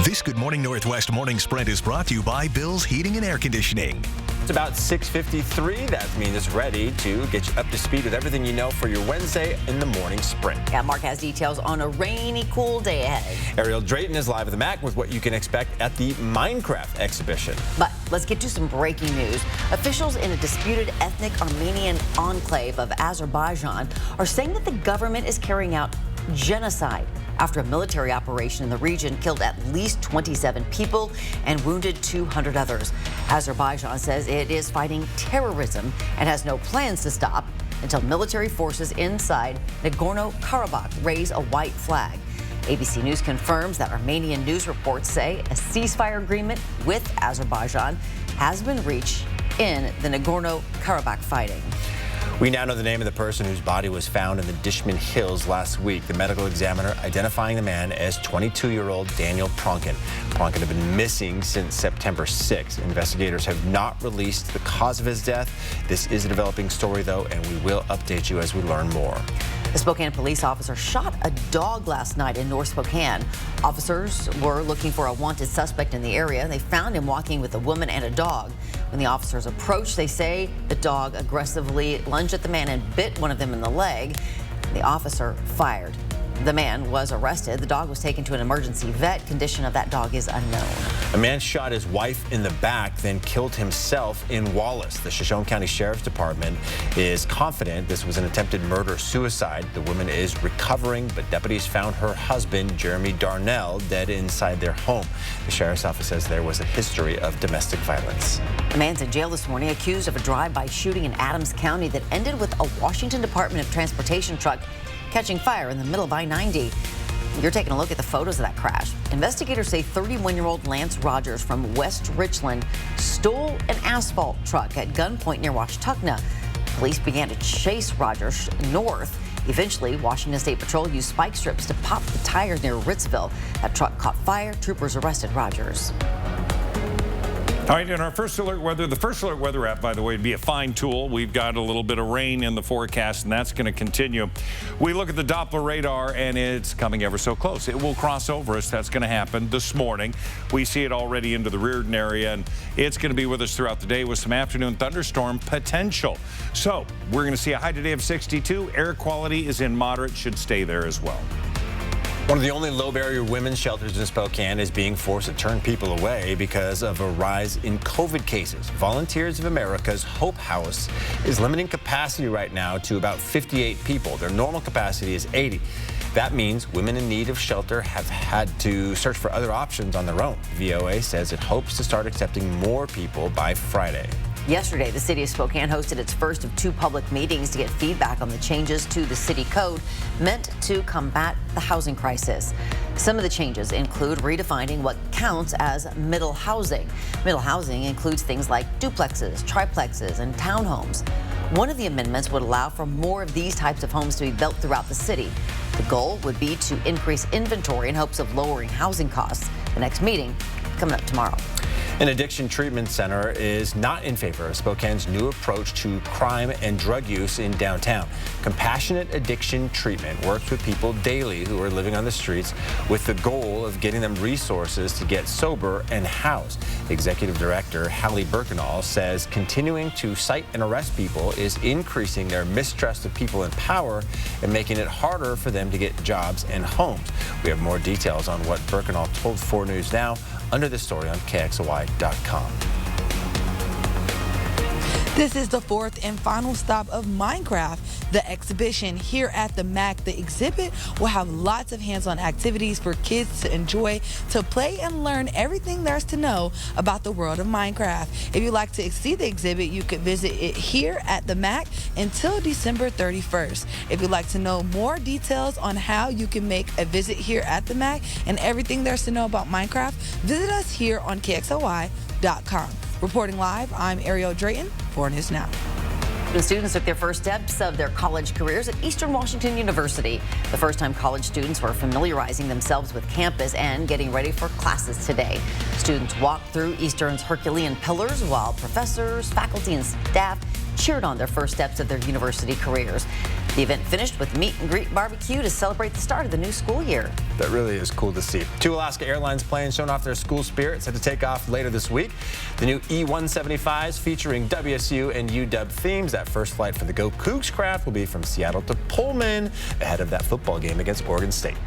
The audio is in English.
This Good Morning Northwest morning sprint is brought to you by Bill's Heating and Air Conditioning. It's about 6:53. That means it's ready to get you up to speed with everything you know for your Wednesday in the morning sprint. Yeah, Mark has details on a rainy, cool day ahead. Ariel Drayton is live at the MAC with what you can expect at the Minecraft exhibition. But let's get to some breaking news. Officials in a disputed ethnic Armenian enclave of Azerbaijan are saying that the government is carrying out genocide after a military operation in the region killed at least 27 people and wounded 200 others. Azerbaijan says it is fighting terrorism and has no plans to stop until military forces inside Nagorno-Karabakh raise a white flag. ABC News confirms that Armenian news reports say a ceasefire agreement with Azerbaijan has been reached in the Nagorno-Karabakh fighting. We now know the name of the person whose body was found in the Dishman Hills last week. The medical examiner identifying the man as 22-year-old Daniel Pronkin. Pronkin had been missing since September 6th. Investigators have not released the cause of his death. This is a developing story, though, and we will update you as we learn more. A Spokane police officer shot a dog last night in North Spokane. Officers were looking for a wanted suspect in the area. They found him walking with a woman and a dog. When the officers approached, they say the dog aggressively lunged at the man and bit one of them in the leg. The officer fired. The man was arrested. The dog was taken to an emergency vet. Condition of that dog is unknown. A man shot his wife in the back, then killed himself in Wallace. The Shoshone County Sheriff's Department is confident this was an attempted murder-suicide. The woman is recovering, but deputies found her husband, Jeremy Darnell, dead inside their home. The sheriff's office says there was a history of domestic violence. A man's in jail this morning accused of a drive-by shooting in Adams County that ended with a Washington Department of Transportation truck catching fire in the middle of I-90. You're taking a look at the photos of that crash. Investigators say 31-year-old Lance Rogers from West Richland stole an asphalt truck at gunpoint near Washtenaw. Police began to chase Rogers north. Eventually, Washington State Patrol used spike strips to pop the tires near Ritzville. That truck caught fire. Troopers arrested Rogers. All right, in our First Alert Weather, the First Alert Weather app, by the way, would be a fine tool. We've got a little bit of rain in the forecast, and that's going to continue. We look at the Doppler radar, and it's coming ever so close. It will cross over us. That's going to happen this morning. We see it already into the Reardon area, and it's going to be with us throughout the day with some afternoon thunderstorm potential. So we're going to see a high today of 62. Air quality is in moderate, should stay there as well. One of the only low-barrier women's shelters in Spokane is being forced to turn people away because of a rise in COVID cases. Volunteers of America's Hope House is limiting capacity right now to about 58 people. Their normal capacity is 80. That means women in need of shelter have had to search for other options on their own. VOA says it hopes to start accepting more people by Friday. Yesterday, the city of Spokane hosted its first of two public meetings to get feedback on the changes to the city code meant to combat the housing crisis. Some of the changes include redefining what counts as middle housing. Middle housing includes things like duplexes, triplexes, and townhomes. One of the amendments would allow for more of these types of homes to be built throughout the city. The goal would be to increase inventory in hopes of lowering housing costs. The next meeting coming up tomorrow. An addiction treatment center is not in favor of Spokane's new approach to crime and drug use in downtown. Compassionate Addiction Treatment works with people daily who are living on the streets with the goal of getting them resources to get sober and housed. Executive Director Hallie Birkenall says continuing to cite and arrest people is increasing their mistrust of people in power and making it harder for them to get jobs and homes. We have more details on what Birkenall told 4 News Now under this story on KXLY.com. This is the fourth and final stop of Minecraft, the exhibition here at the MAC. The exhibit will have lots of hands-on activities for kids to enjoy, to play and learn everything there's to know about the world of Minecraft. If you'd like to see the exhibit, you could visit it here at the MAC until December 31st. If you'd like to know more details on how you can make a visit here at the MAC and everything there's to know about Minecraft, visit us here on KXLY.com. Reporting live, I'm Ariel Drayton, 4 News Now. The students took their first steps of their college careers at Eastern Washington University. The first-time college students were familiarizing themselves with campus and getting ready for classes today. Students walked through Eastern's Herculean pillars while professors, faculty, and staff cheered on their first steps of their university careers. The event finished with meet and greet barbecue to celebrate the start of the new school year. That really is cool to see. 2 Alaska Airlines planes showing off their school spirit, set to take off later this week. The new E-175s featuring WSU and UW themes. That first flight for the Go Cougs craft will be from Seattle to Pullman ahead of that football game against Oregon State.